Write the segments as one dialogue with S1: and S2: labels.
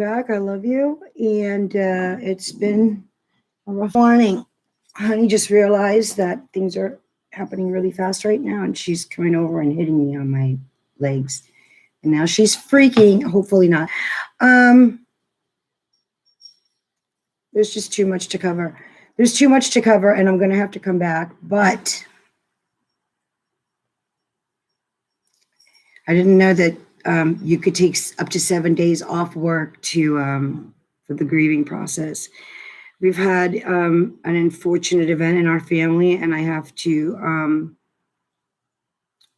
S1: Back. I love you. And it's been a rough morning. Honey just realized that things are happening really fast right now, and she's coming over and hitting me on my legs. And now she's freaking. Hopefully not. Um, there's just too much to cover. There's too much to cover, and I'm going to have to come back. But I didn't know that you could take up to 7 days off work to for the grieving process. We've had an unfortunate event in our family, and I have to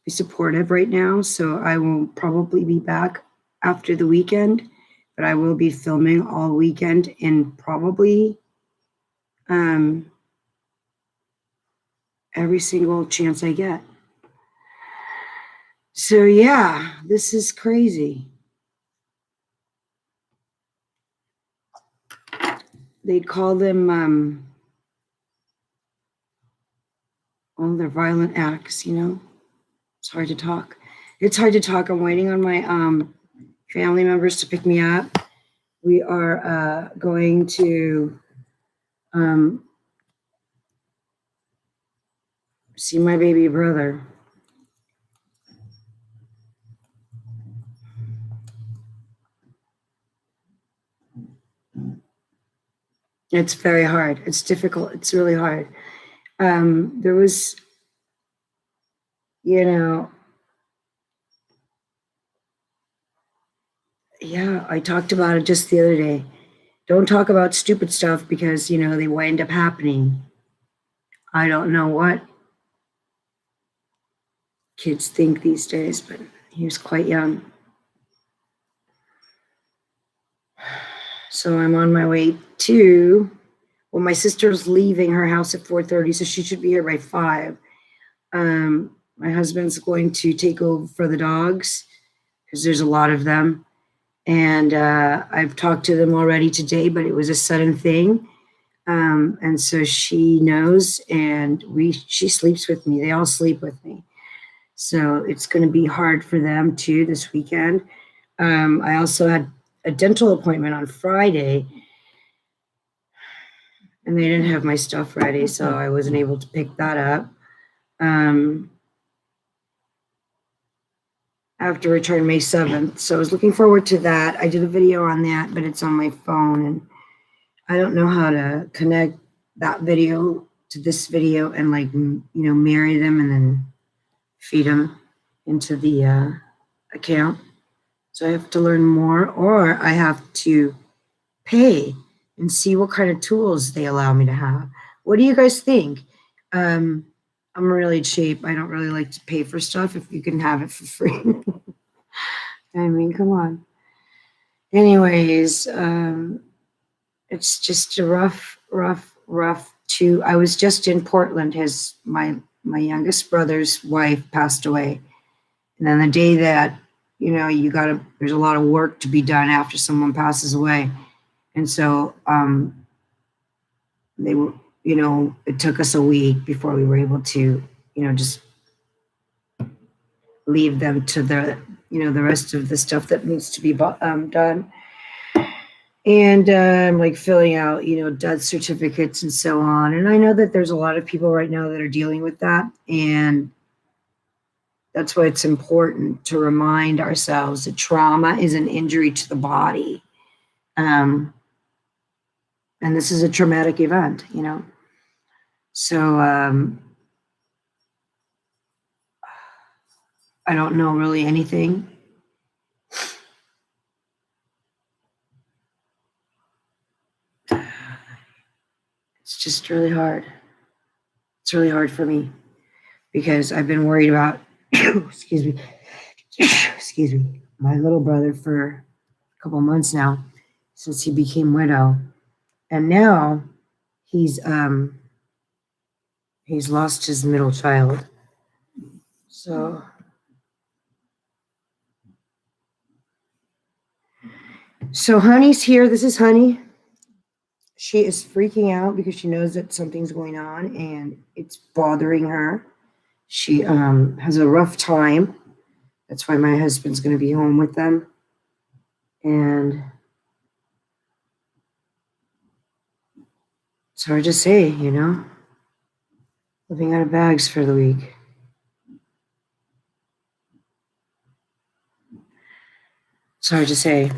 S1: be supportive right now. So I will probably be back after the weekend, but I will be filming all weekend and probably every single chance I get. So yeah, this is crazy. They call them they're violent acts, you know. It's hard to talk. It's hard to talk. I'm waiting on my family members to pick me up. We are going to see my baby brother. It's very hard. It's difficult. It's really hard. There was, you know, yeah, I talked about it just the other day. Don't talk about stupid stuff because, you know, they wind up happening. I don't know what kids think these days, but he was quite young. So I'm on my way to, well, my sister's leaving her house at 4:30, so she should be here by 5. My husband's going to take over for the dogs because there's a lot of them. And I've talked to them already today, but it was a sudden thing. And so she knows, and she sleeps with me. They all sleep with me. So it's going to be hard for them too this weekend. I also had a dental appointment on Friday, and they didn't have my stuff ready, so I wasn't able to pick that up. I have to return May 7th, so I was looking forward to that. I did a video on that, but it's on my phone, and I don't know how to connect that video to this video and, like, you know, marry them and then feed them into the account. So I have to learn more, or I have to pay and see what kind of tools they allow me to have. What do you guys think? I'm really cheap. I don't really like to pay for stuff if you can have it for free. I mean, come on. Anyways, it's just a rough two. I was just in Portland. My youngest brother's wife passed away. And then the day that, you know, there's a lot of work to be done after someone passes away. And so they were, you know, it took us a week before we were able to, you know, just leave them to the, you know, the rest of the stuff that needs to be done. And like filling out, you know, death certificates and so on. And I know that there's a lot of people right now that are dealing with that. And that's why it's important to remind ourselves that trauma is an injury to the body. And this is a traumatic event, you know. So I don't know really anything. It's just really hard. It's really hard for me because I've been worried about, excuse me, my little brother for a couple months now since he became widow. And now he's lost his middle child. So Honey's here. This is Honey. She is freaking out because she knows that something's going on and it's bothering her. She has a rough time. That's why my husband's going to be home with them. And It's hard to say, you know? Living out of bags for the week. It's hard to say.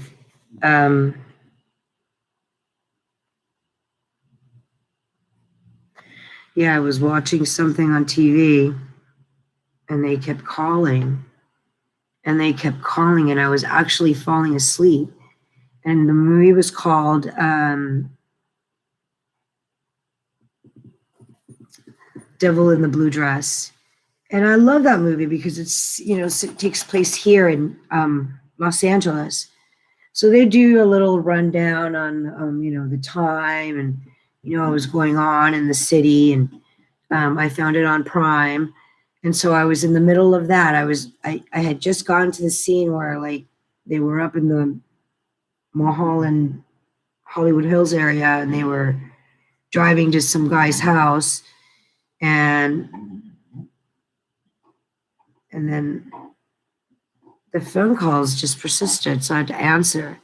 S1: Yeah, I was watching something on TV and they kept calling and they kept calling and I was actually falling asleep. And the movie was called Devil in the Blue Dress. And I love that movie because it's, you know, it takes place here in Los Angeles. So they do a little rundown on, you know, the time and, you know, what was going on in the city. And I found it on Prime. And so I was in the middle of that. I had just gone to the scene where like they were up in the Mulholland, Hollywood Hills area and they were driving to some guy's house and then the phone calls just persisted. So I had to answer.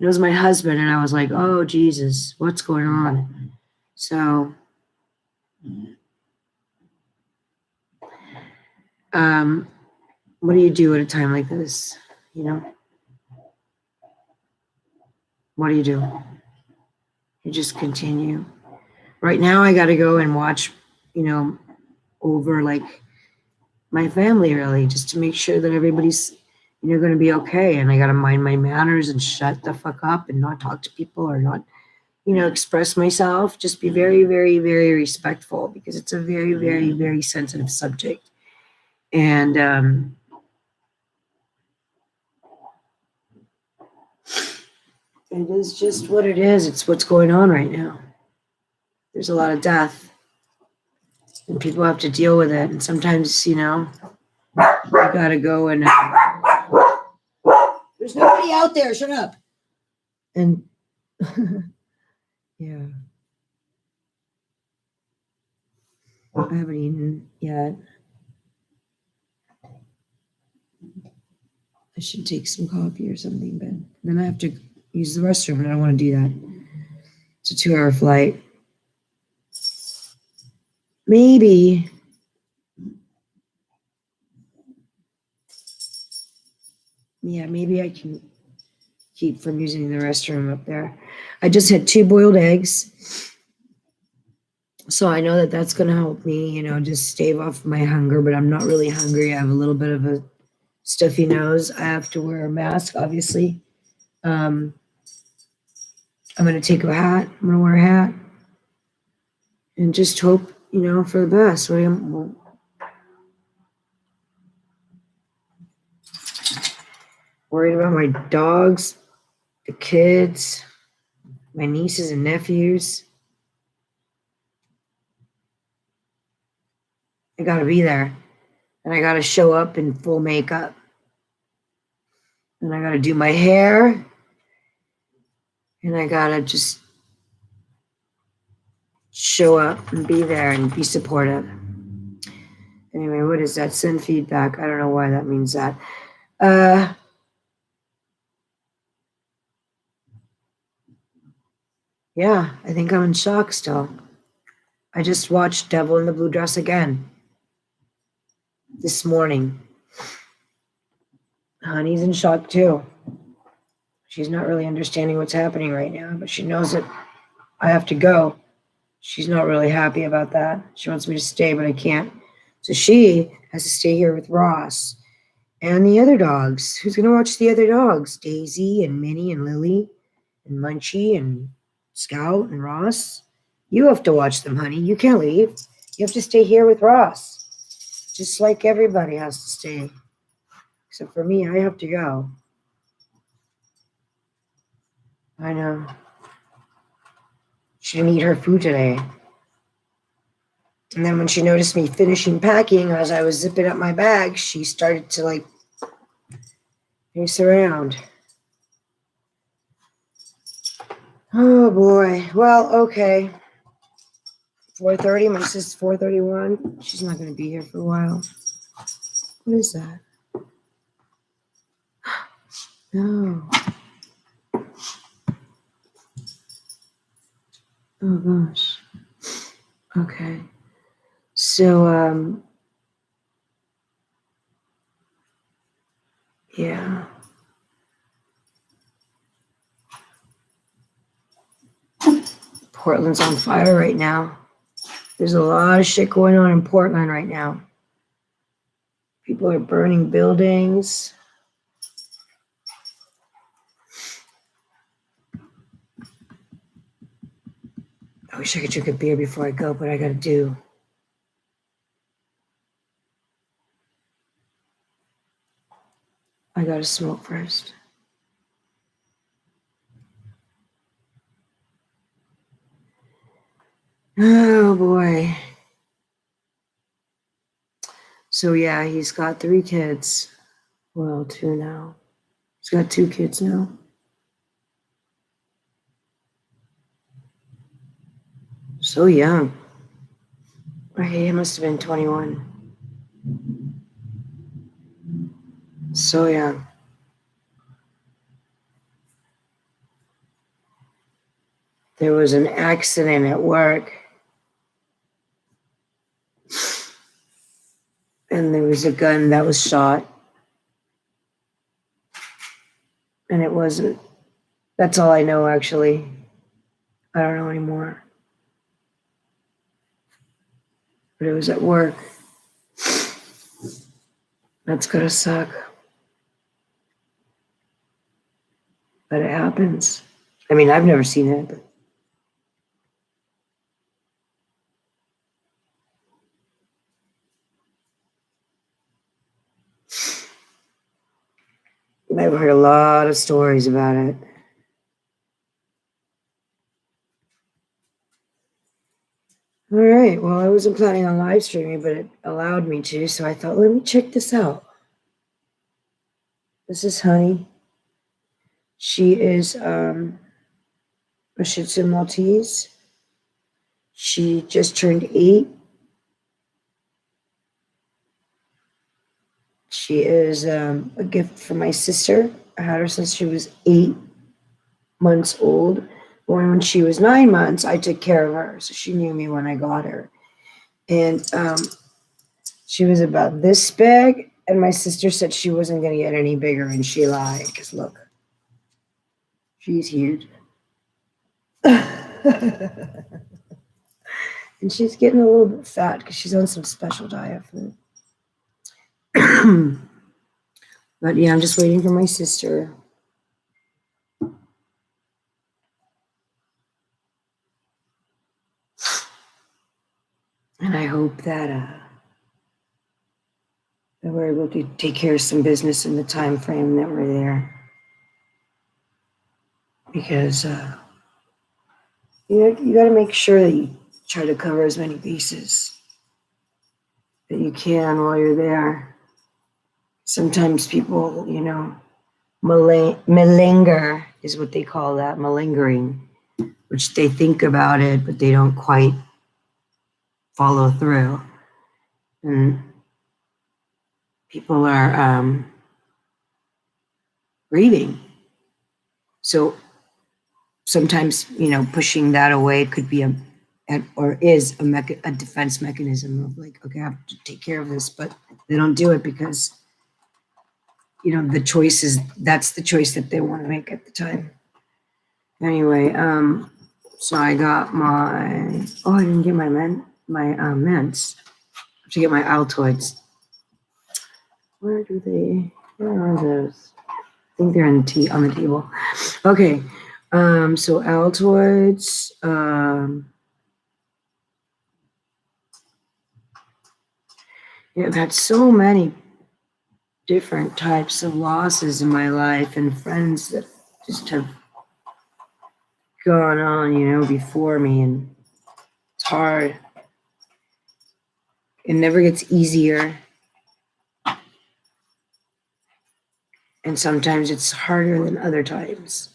S1: It was my husband and I was like, oh, Jesus, what's going on? So what do you do at a time like this? You know, what do? You just continue. Right now, I got to go and watch, you know, over like my family really, just to make sure that everybody's, you know, going to be okay. And I got to mind my manners and shut the fuck up and not talk to people or not, you know, express myself. Just be very, very, very respectful because it's a very, very, very sensitive subject. And it is just what it is. It's what's going on right now. There's a lot of death and people have to deal with it. And sometimes, you know, you gotta go and there's nobody out there. Shut up. And yeah, I haven't eaten yet. I should take some coffee or something, but then I have to use the restroom and I don't want to do that. It's a 2-hour flight. Maybe. Yeah, maybe I can keep from using the restroom up there. I just had 2 boiled eggs. So I know that that's going to help me, you know, just stave off my hunger, but I'm not really hungry. I have a little bit of a stuffy nose. I have to wear a mask, obviously. I'm going to take a hat. I'm going to wear a hat and just hope, you know, for the best. Worried about my dogs, the kids, my nieces and nephews. I got to be there and I got to show up in full makeup and I got to do my hair and I got to just show up and be there and be supportive. Anyway, what is that? Send feedback. I don't know why that means that. Yeah, I think I'm in shock still. I just watched Devil in the Blue Dress again this morning. Honey's in shock too. She's not really understanding what's happening right now, but she knows that I have to go. She's not really happy about that. She wants me to stay, but I can't. So she has to stay here with Ross and the other dogs. Who's going to watch the other dogs? Daisy and Minnie and Lily and Munchie and Scout and Ross. You have to watch them, honey. You can't leave. You have to stay here with Ross. Just like everybody has to stay. Except for me, I have to go. I know. She didn't eat her food today. And then when she noticed me finishing packing as I was zipping up my bag, she started to like pace around. Oh boy. Well, okay. 4:30. My sister's 4:31. She's not going to be here for a while. What is that? No. Oh gosh. Okay. So, yeah. Portland's on fire right now. There's a lot of shit going on in Portland right now. People are burning buildings. I wish I could drink a beer before I go, but I gotta smoke first. Oh boy. So yeah, he's got 3 kids. Well, 2 now. He's got 2 kids now. So young. Okay, he must have been 21. So young. There was an accident at work. And there was a gun that was shot. And it wasn't. That's all I know, actually. I don't know anymore. But it was at work. That's gonna suck. But it happens. I mean, I've never seen it, but I've heard a lot of stories about it. All right, well, I wasn't planning on live streaming, but it allowed me to, so I thought, let me check this out. This is Honey. She is a Shih Tzu Maltese. She just turned 8. She is a gift from my sister. I had her since she was 8 months old. When she was 9 months, I took care of her, so she knew me when I got her. And she was about this big, and my sister said she wasn't going to get any bigger, and she lied, because look, she's huge. And she's getting a little bit fat because she's on some special diet food. But yeah, I'm just waiting for my sister. And I hope that we're able to take care of some business in the time frame that we're there. Because you got to make sure that you try to cover as many bases that you can while you're there. Sometimes people, malinger is what they call that, malingering, which they think about it, but they don't quite follow through. And people are grieving. So sometimes, pushing that away could be is a defense mechanism of like, okay, I have to take care of this, but they don't do it because, the choice is, that's the choice that they want to make at the time. Anyway, so I got I didn't get my meds. I have to get my Altoids. Where are those? I think they're on the table. Okay. So Altoids, I've had so many different types of losses in my life and friends that just have gone on, before me, and it's hard. It never gets easier. And sometimes it's harder than other times.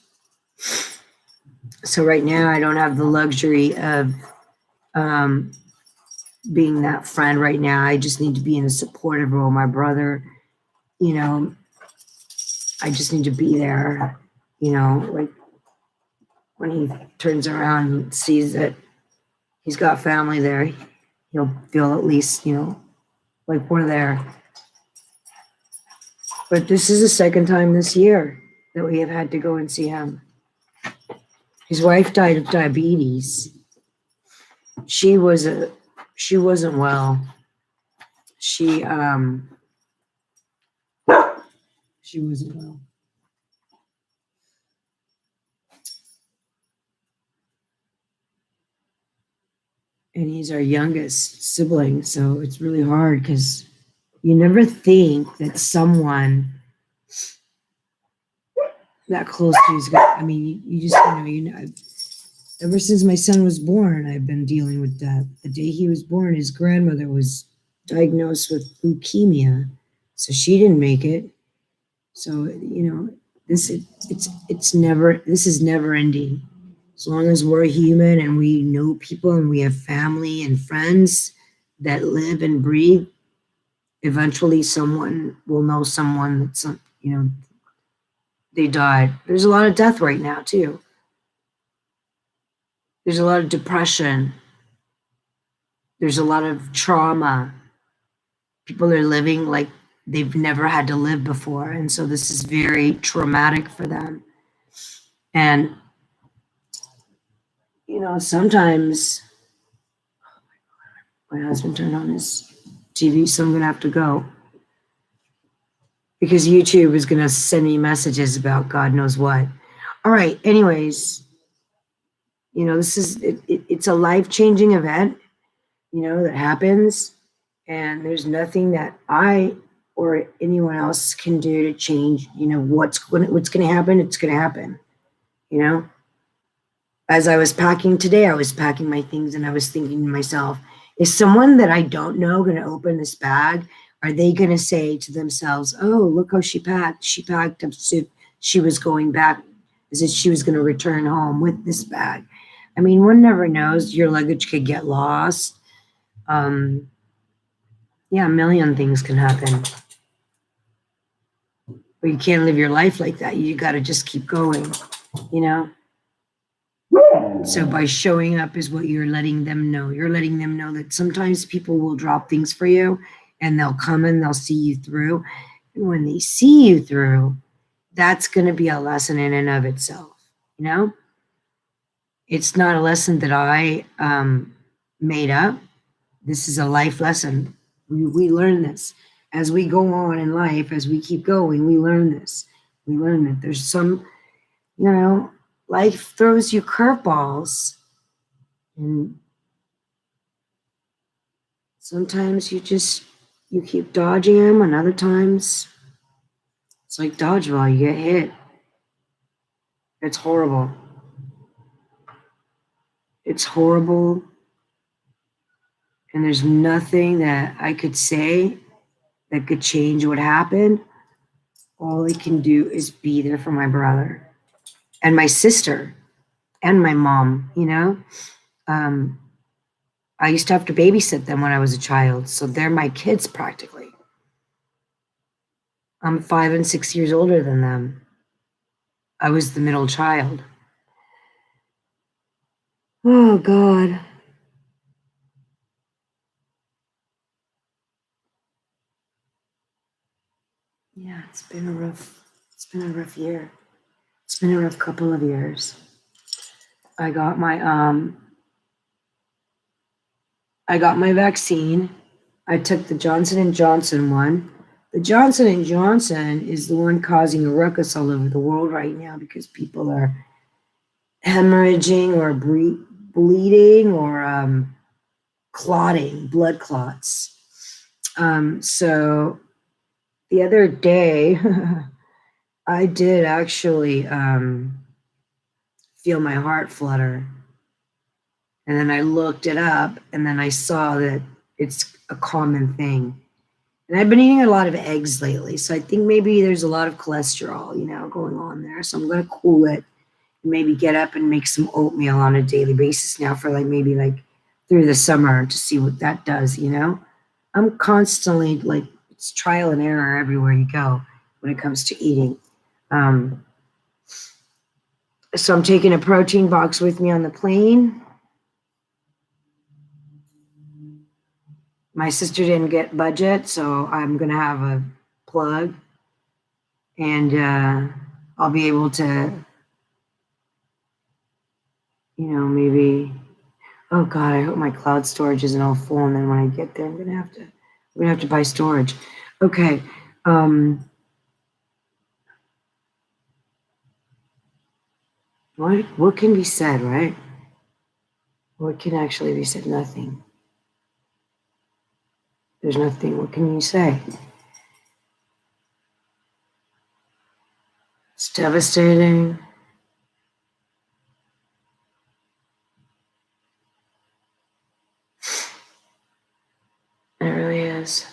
S1: So right now I don't have the luxury of being that friend right now. I just need to be in a supportive role. My brother, I just need to be there, like when he turns around and sees that He's got family there. He'll feel at least, like we're there. But this is the second time this year that we have had to go and see him. His wife died of diabetes. She wasn't well. She wasn't well. And he's our youngest sibling, so it's really hard because you never think that someone that close to you is going to, I mean, you just, ever since my son was born, I've been dealing with that. The day he was born, his grandmother was diagnosed with leukemia, so she didn't make it. So, this is never ending. As long as we're human and we know people and we have family and friends that live and breathe, eventually someone will know someone that's, they died. There's a lot of death right now, too. There's a lot of depression. There's a lot of trauma. People are living like they've never had to live before. And so this is very traumatic for them. And, sometimes my husband turned on his TV, so I'm going to have to go. Because YouTube is going to send me messages about God knows what. All right. Anyways, it's a life-changing event, that happens. And there's nothing that I or anyone else can do to change, what's going to happen. It's going to happen, As I was packing today, I was packing my things and I was thinking to myself, is someone that I don't know going to open this bag? Are they going to say to themselves, oh, look how she packed. She packed as if she was going back, as if she was going to return home with this bag. I mean, one never knows. Your luggage could get lost. A million things can happen. But you can't live your life like that. You got to just keep going, So by showing up is what you're letting them know. You're letting them know that sometimes people will drop things for you and they'll come and they'll see you through. And when they see you through, that's going to be a lesson in and of itself, It's not a lesson that I made up. This is a life lesson. We learn this. As we go on in life, as we keep going, we learn this. We learn that there's some, life throws you curveballs. And sometimes you keep dodging them, and other times it's like dodgeball, you get hit. It's horrible. It's horrible. And there's nothing that I could say that could change what happened. All I can do is be there for my brother and my sister and my mom, I used to have to babysit them when I was a child, so they're my kids practically. I'm 5 and 6 years older than them. I was the middle child. Oh, God. Yeah, it's been a rough year. It's been a rough couple of years. I got my vaccine. I took the Johnson & Johnson one. The Johnson & Johnson is the one causing a ruckus all over the world right now because people are hemorrhaging or bleeding or clotting, blood clots. So the other day, I did actually feel my heart flutter. And then I looked it up, and then I saw that it's a common thing. And I've been eating a lot of eggs lately, so I think maybe there's a lot of cholesterol, going on there. So I'm going to cool it and maybe get up and make some oatmeal on a daily basis now for maybe through the summer to see what that does, I'm constantly it's trial and error everywhere you go when it comes to eating. So I'm taking a protein box with me on the plane. My sister didn't get budget, so I'm going to have a plug, and I'll be able to, maybe, oh God, I hope my cloud storage isn't all full, and then when I get there, we're going to have to buy storage. Okay. What can be said, right? What can actually be said? Nothing. There's nothing. What can you say? It's devastating. It really is.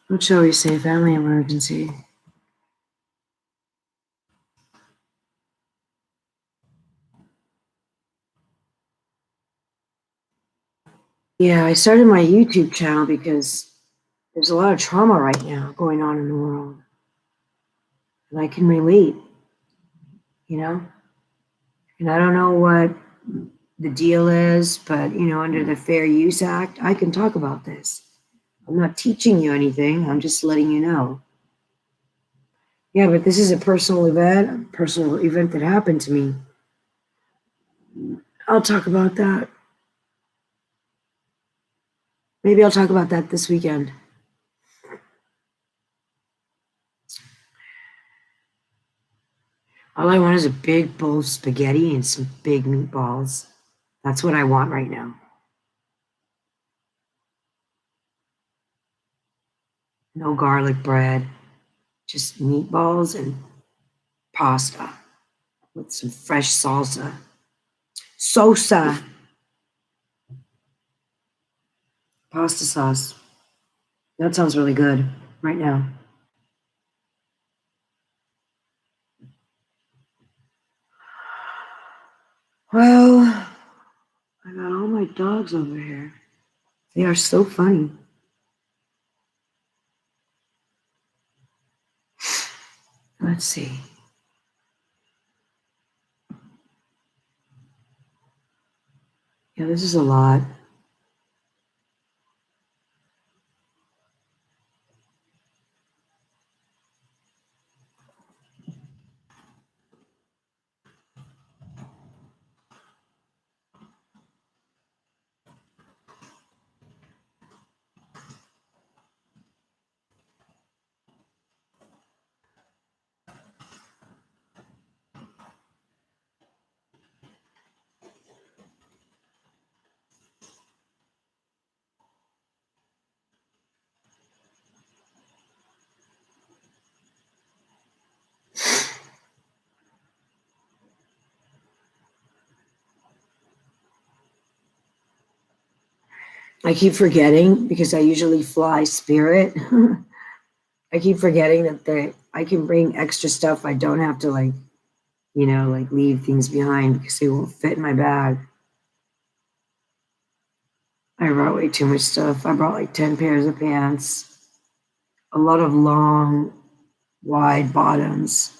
S1: What shall we say? Family emergency. Yeah, I started my YouTube channel because there's a lot of trauma right now going on in the world. And I can relate, And I don't know what the deal is, but, under the Fair Use Act, I can talk about this. I'm not teaching you anything. I'm just letting you know. Yeah, but this is a personal event that happened to me. I'll talk about that. Maybe I'll talk about that this weekend. All I want is a big bowl of spaghetti and some big meatballs. That's what I want right now. No garlic bread, just meatballs and pasta with some fresh salsa. Salsa. Pasta sauce. That sounds really good right now. Well, I got all my dogs over here. They are so funny. Let's see. Yeah, this is a lot. I keep forgetting because I usually fly Spirit. I keep forgetting that I can bring extra stuff. I don't have to leave things behind because they won't fit in my bag. I brought way too much stuff. I brought like 10 pairs of pants, a lot of long, wide bottoms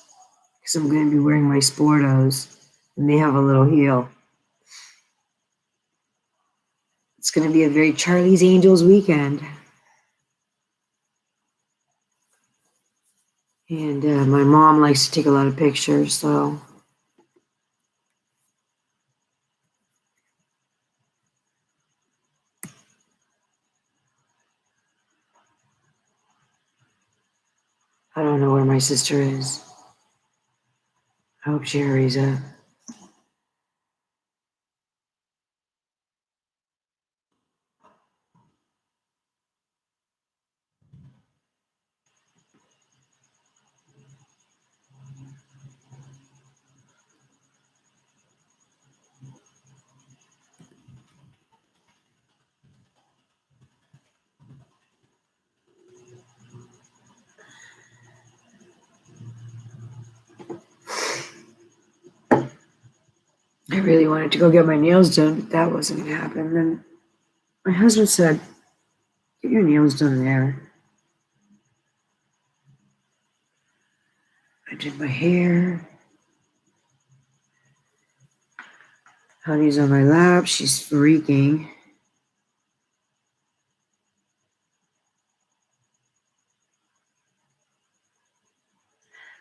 S1: because I'm going to be wearing my Sportos and they have a little heel. It's going to be a very Charlie's Angels weekend. And my mom likes to take a lot of pictures, so I don't know where my sister is. I hope she hurries up. I really wanted to go get my nails done, but that wasn't going to happen. Then my husband said, "Get your nails done there." I Did my hair. Honey's on my lap. She's freaking.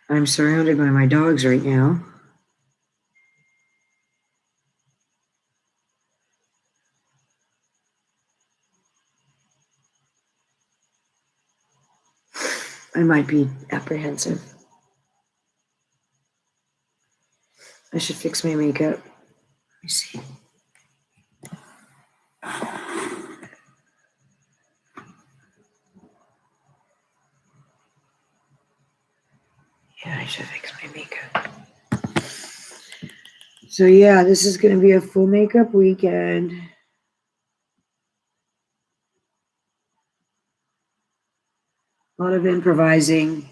S1: I'm surrounded by my dogs right now. I might be apprehensive. I should fix my makeup. Let me see. Yeah, I should fix my makeup. So yeah, this is going to be a full makeup weekend. A lot of improvising.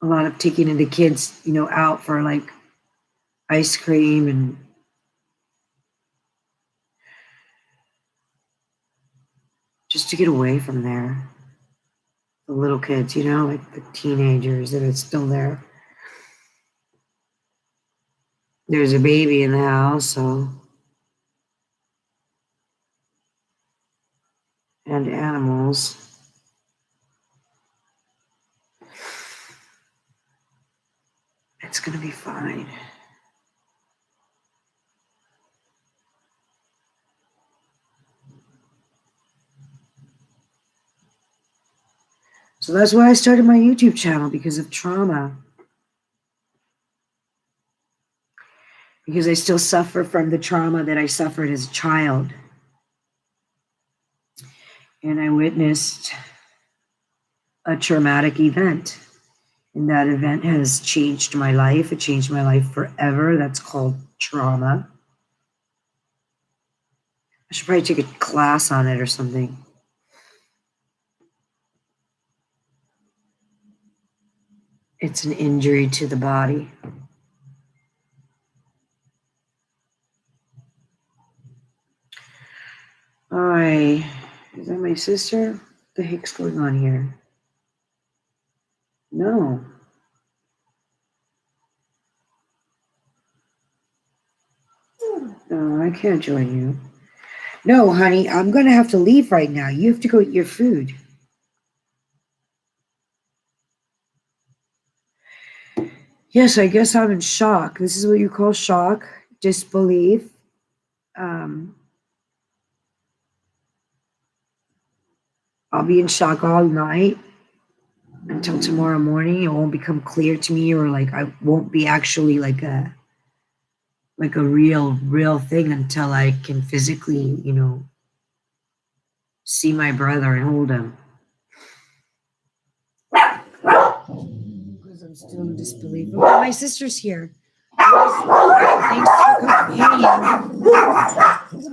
S1: A lot of taking the kids, you know, out for like ice cream and just to get away from there. The little kids, you know, like the teenagers that are still there. There's a baby in the house, so. And animals. It's going to be fine. So that's why I started my YouTube channel, because of trauma. Because I still suffer from the trauma that I suffered as a child. And I witnessed a traumatic event. And that event has changed my life. It changed my life forever. That's called trauma. I should probably take a class on it or something. It's an injury to the body. All right. Is that my sister? What the heck's going on here? No. No, I can't join you. No, honey, I'm going to have to leave right now. You have to go eat your food. Yes, I guess I'm in shock. This is what you call shock, disbelief. I'll be in shock all night until tomorrow morning. It won't become clear to me, or like I won't be actually like a real thing until I can physically, you know, see my brother and hold him. Because I'm still in disbelief. Oh, my sister's here. Thanks for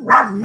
S1: coming.